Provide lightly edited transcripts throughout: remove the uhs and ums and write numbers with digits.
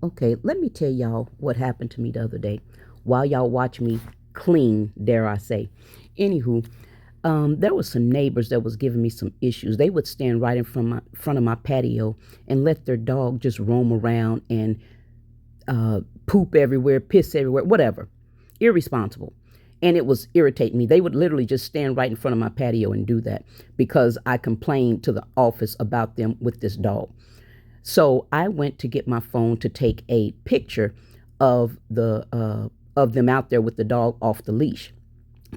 Okay, let me tell y'all what happened to me the other day while y'all watch me clean, dare I say. Anywho, there was some neighbors that was giving me some issues. They would stand right in front of my patio and let their dog just roam around and poop everywhere, piss everywhere, whatever. Irresponsible. And it was irritating me. They would literally just stand right in front of my patio and do that because I complained to the office about them with this dog. So I went to get my phone to take a picture of of them out there with the dog off the leash,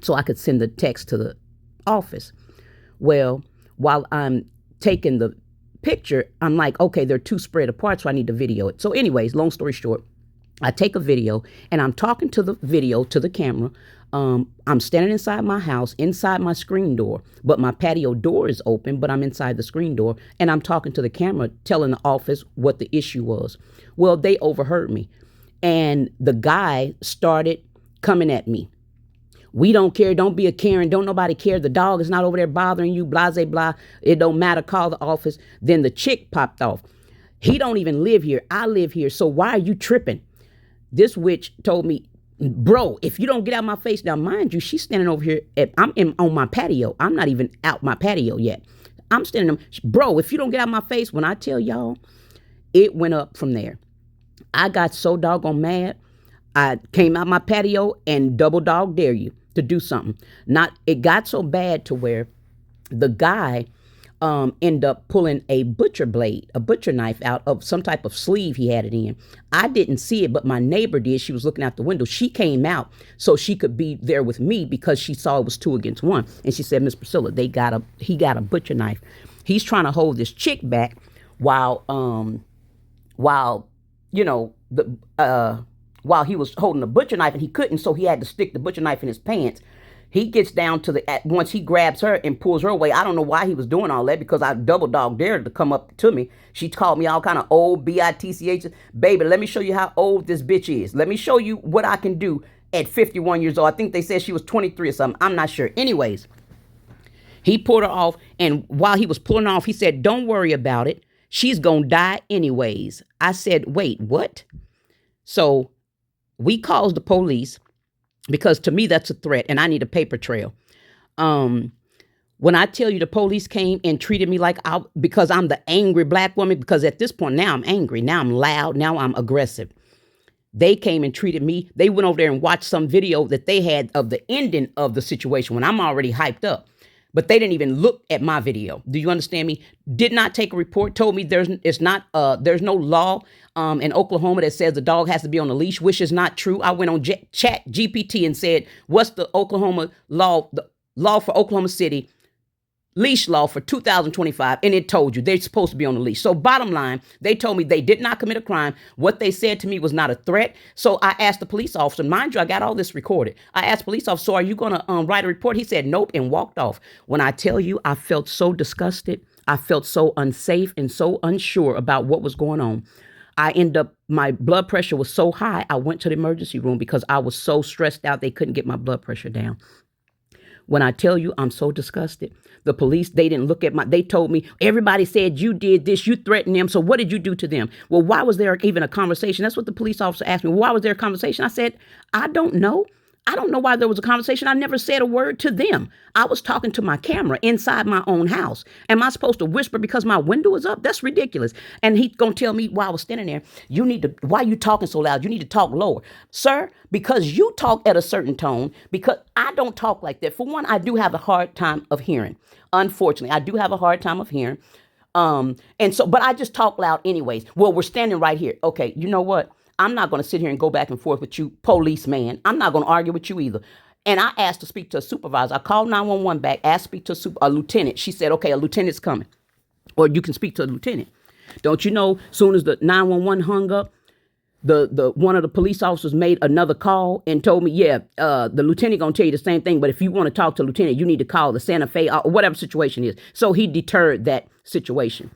so I could send the text to the office. Well, while I'm taking the picture, I'm like, okay, they're too spread apart, so I need to video it. So, anyways, long story short, I take a video and I'm talking to the video to the camera. I'm standing inside my house, inside my screen door, but my patio door is open, but I'm inside the screen door and I'm talking to the camera, telling the office what the issue was. Well, they overheard me and the guy started coming at me. We don't care. Don't be a Karen. Don't nobody care. The dog is not over there bothering you. Blah, blah, blah. It don't matter. Call the office. Then the chick popped off. He don't even live here. I live here. So why are you tripping? This witch told me, bro, if you don't get out my face. Now, mind you, she's standing over here. On my patio. I'm not even out my patio yet. I'm standing, bro, if you don't get out my face, when I tell y'all, it went up from there. I got so doggone mad. I came out my patio and double dog dare you to do something. It got so bad to where the guy ended up pulling a butcher knife out of some type of sleeve he had it in. I didn't see it, but my neighbor did. She was looking out the window. She came out so she could be there with me because she saw it was 2 against 1. And she said, Miss Priscilla, he got a butcher knife. He's trying to hold this chick back while while he was holding the butcher knife, and he couldn't, so he had to stick the butcher knife in his pants. He gets down to once he grabs her and pulls her away. I don't know why he was doing all that because I double dog dared to come up to me. She called me all kind of old bitch. Baby, let me show you how old this bitch is. Let me show you what I can do at 51 years old. I think they said she was 23 or something. I'm not sure. Anyways, he pulled her off, and while he was pulling her off, he said, don't worry about it. She's going to die anyways. I said, wait, what? So we called the police because to me that's a threat and I need a paper trail. When I tell you the police came and treated me because I'm the angry black woman, because at this point now I'm angry, now I'm loud, now I'm aggressive. They came and treated me. They went over there and watched some video that they had of the ending of the situation when I'm already hyped up. But they didn't even look at my video. Do you understand me? Did not take a report. Told me there's no law in Oklahoma that says the dog has to be on a leash, which is not true. I went on Chat GPT and said, what's the Oklahoma law, the law for Oklahoma City, leash law for 2025, and it told you they're supposed to be on the leash. So bottom line, they told me they did not commit a crime. What they said to me was not a threat. So I asked the police officer, mind you, I got all this recorded. I asked the police officer, so are you going to write a report? He said, nope, and walked off. When I tell you, I felt so disgusted. I felt so unsafe and so unsure about what was going on. My blood pressure was so high, I went to the emergency room because I was so stressed out they couldn't get my blood pressure down. When I tell you I'm so disgusted, the police, they didn't look at they told me, everybody said you did this, you threatened them, so what did you do to them? Well, why was there even a conversation? That's what the police officer asked me. Why was there a conversation? I said, I don't know. I don't know why there was a conversation. I never said a word to them. I was talking to my camera inside my own house. Am I supposed to whisper because my window is up? That's ridiculous. And he's going to tell me while I was standing there, why are you talking so loud? You need to talk lower. Sir, because you talk at a certain tone, because I don't talk like that. For one, I do have a hard time of hearing. Unfortunately, I do have a hard time of hearing. But I just talk loud anyways. Well, we're standing right here. Okay, you know what? I'm not going to sit here and go back and forth with you, policeman. I'm not going to argue with you either. And I asked to speak to a supervisor. I called 911 back, asked to speak to a lieutenant. She said, okay, a lieutenant's coming. Or you can speak to a lieutenant. Don't you know, soon as the 911 hung up, the one of the police officers made another call and told me, the lieutenant going to tell you the same thing. But if you want to talk to lieutenant, you need to call the Santa Fe or whatever situation is. So he deterred that situation.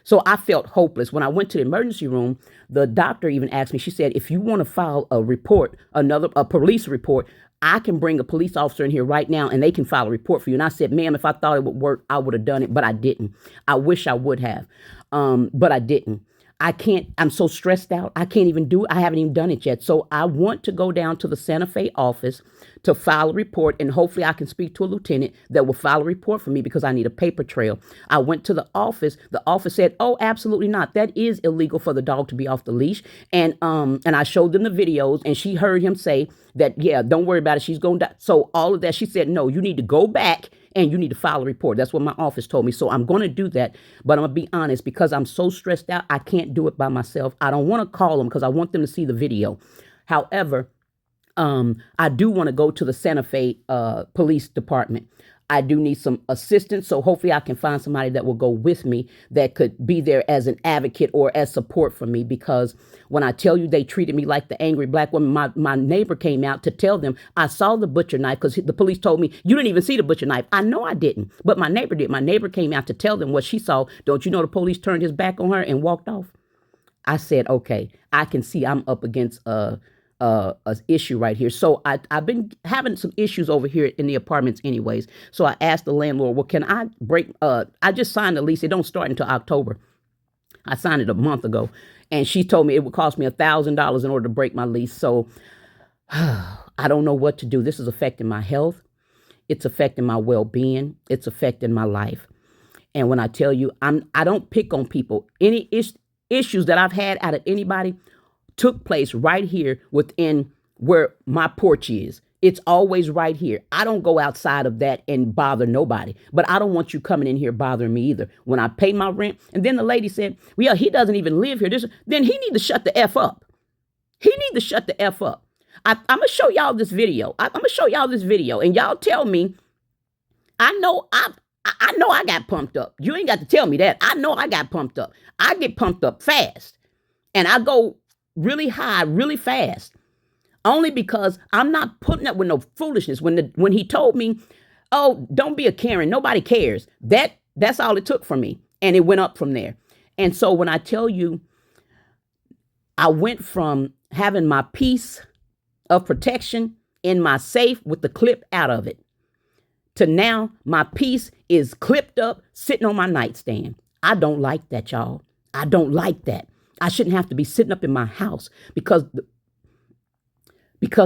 So I felt hopeless. When I went to the emergency room, the doctor even asked me, she said, if you want to file a report, a police report, I can bring a police officer in here right now and they can file a report for you. And I said, ma'am, if I thought it would work, I would have done it, but I didn't. I wish I would have, but I didn't. I can't, I'm so stressed out. I can't even do it. I haven't even done it yet. So I want to go down to the Santa Fe office to file a report, and hopefully I can speak to a lieutenant that will file a report for me because I need a paper trail. I went to the office. The office said, "Oh, absolutely not. That is illegal for the dog to be off the leash." And I showed them the videos, and she heard him say that, yeah, don't worry about it. She's going to die. So all of that, she said, no, you need to go back and you need to file a report. That's what my office told me. So I'm going to do that. But I'm going to be honest, because I'm so stressed out, I can't do it by myself. I don't want to call them because I want them to see the video. However, I do want to go to the Santa Fe police department. I do need some assistance, so hopefully I can find somebody that will go with me that could be there as an advocate or as support for me, because when I tell you they treated me like the angry black woman, my neighbor came out to tell them I saw the butcher knife, because the police told me, you didn't even see the butcher knife. I know I didn't, but my neighbor did. My neighbor came out to tell them what she saw. Don't you know the police turned his back on her and walked off? I said, okay, I can see I'm up against an issue right here. So I've been having some issues over here in the apartments anyways. So I asked the landlord, well, can I break, I just signed the lease. It don't start until October. I signed it a month ago. And she told me it would cost me $1,000 in order to break my lease. So I don't know what to do. This is affecting my health. It's affecting my well-being. It's affecting my life. And when I tell you, I don't pick on people. Any issues that I've had out of anybody took place right here within where my porch is. It's always right here. I don't go outside of that and bother nobody, but I don't want you coming in here bothering me either. When I pay my rent, and then the lady said, well, yeah, he doesn't even live here. Then he need to shut the F up. He need to shut the F up. I'm going to show y'all this video. I'm going to show y'all this video, and y'all tell me, I know I got pumped up. You ain't got to tell me that. I know I got pumped up. I get pumped up fast, and I go really high, really fast, only because I'm not putting up with no foolishness. When he told me, oh, don't be a Karen, nobody cares, that's all it took from me, and it went up from there. And so when I tell you, I went from having my piece of protection in my safe with the clip out of it to now my piece is clipped up, sitting on my nightstand. I don't like that, y'all. I don't like that. I shouldn't have to be sitting up in my house because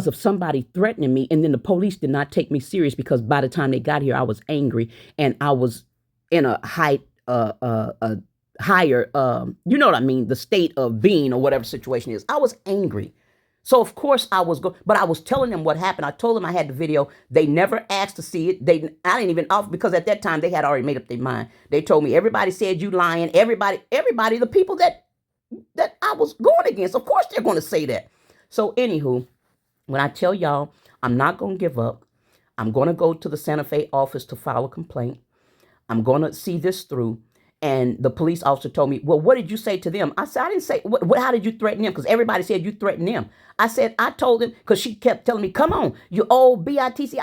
of somebody threatening me. And then the police did not take me serious, because by the time they got here, I was angry and I was in a higher, you know what I mean? The state of being, or whatever situation is. I was angry. So of course I was but I was telling them what happened. I told them I had the video. They never asked to see it. I didn't even offer, because at that time they had already made up their mind. They told me, everybody said you lying. Everybody, the people that I was going against, of course they're going to say that. So anywho, when I tell y'all, I'm not going to give up. I'm going to go to the Santa Fe office to file a complaint. I'm going to see this through. And the police officer told me, well, what did you say to them? I said, I didn't say, how did you threaten them? Because everybody said you threatened them. I said, I told them, because she kept telling me, come on, you old bitch.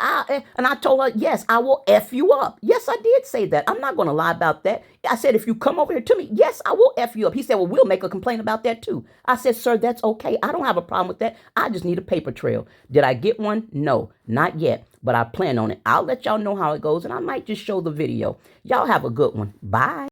And I told her, yes, I will F you up. Yes, I did say that. I'm not going to lie about that. I said, if you come over here to me, yes, I will F you up. He said, well, we'll make a complaint about that too. I said, sir, that's okay. I don't have a problem with that. I just need a paper trail. Did I get one? No, not yet. But I plan on it. I'll let y'all know how it goes, and I might just show the video. Y'all have a good one. Bye.